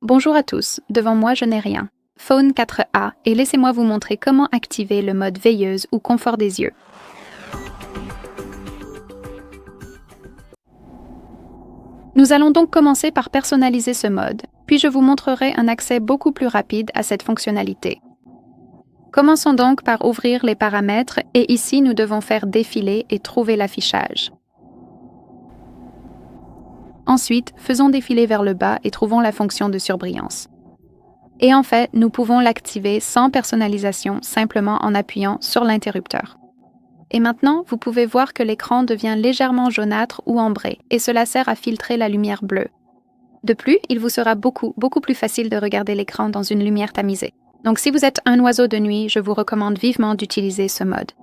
Bonjour à tous, devant moi je n'ai rien. Phone 4A et laissez-moi vous montrer comment activer le mode veilleuse ou confort des yeux. Nous allons donc commencer par personnaliser ce mode, puis je vous montrerai un accès beaucoup plus rapide à cette fonctionnalité. Commençons donc par ouvrir les paramètres et ici nous devons faire défiler et trouver l'affichage. Ensuite, faisons défiler vers le bas et trouvons la fonction de surbrillance. Et en fait, nous pouvons l'activer sans personnalisation simplement en appuyant sur l'interrupteur. Et maintenant, vous pouvez voir que l'écran devient légèrement jaunâtre ou ambré, et cela sert à filtrer la lumière bleue. De plus, il vous sera beaucoup plus facile de regarder l'écran dans une lumière tamisée. Donc si vous êtes un oiseau de nuit, je vous recommande vivement d'utiliser ce mode.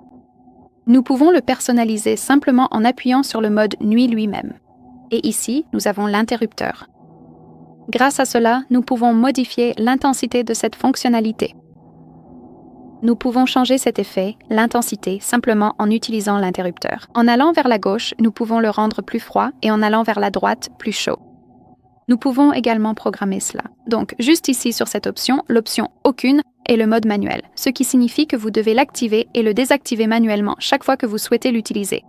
Nous pouvons le personnaliser simplement en appuyant sur le mode nuit lui-même. Et ici, nous avons l'interrupteur. Grâce à cela, nous pouvons modifier l'intensité de cette fonctionnalité. Nous pouvons changer cet effet, l'intensité, simplement en utilisant l'interrupteur. En allant vers la gauche, nous pouvons le rendre plus froid et en allant vers la droite, plus chaud. Nous pouvons également programmer cela. Donc, juste ici sur cette option, l'option « Aucune » est le mode manuel, ce qui signifie que vous devez l'activer et le désactiver manuellement chaque fois que vous souhaitez l'utiliser.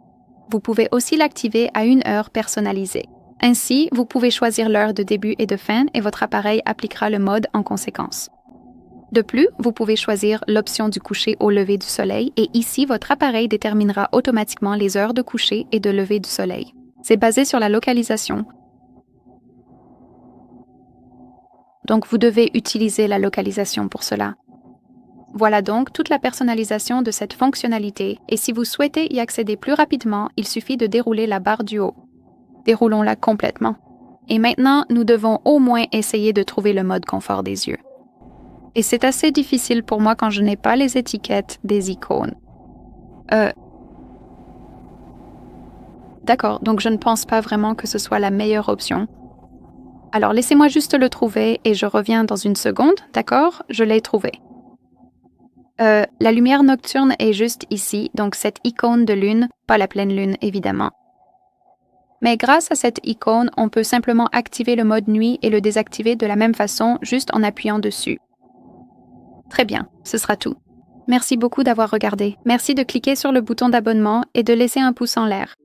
Vous pouvez aussi l'activer à une heure personnalisée. Ainsi, vous pouvez choisir l'heure de début et de fin et votre appareil appliquera le mode en conséquence. De plus, vous pouvez choisir l'option du coucher au lever du soleil et ici, votre appareil déterminera automatiquement les heures de coucher et de lever du soleil. C'est basé sur la localisation. Donc, vous devez utiliser la localisation pour cela. Voilà donc toute la personnalisation de cette fonctionnalité et si vous souhaitez y accéder plus rapidement, il suffit de dérouler la barre du haut. Déroulons-la complètement. Et maintenant, nous devons au moins essayer de trouver le mode confort des yeux. Et c'est assez difficile pour moi quand je n'ai pas les étiquettes des icônes. D'accord, donc je ne pense pas vraiment que ce soit la meilleure option. Alors laissez-moi juste le trouver et je reviens dans une seconde, d'accord? Je l'ai trouvé. La lumière nocturne est juste ici, donc cette icône de lune, pas la pleine lune évidemment. Mais grâce à cette icône, on peut simplement activer le mode nuit et le désactiver de la même façon, juste en appuyant dessus. Très bien, ce sera tout. Merci beaucoup d'avoir regardé. Merci de cliquer sur le bouton d'abonnement et de laisser un pouce en l'air.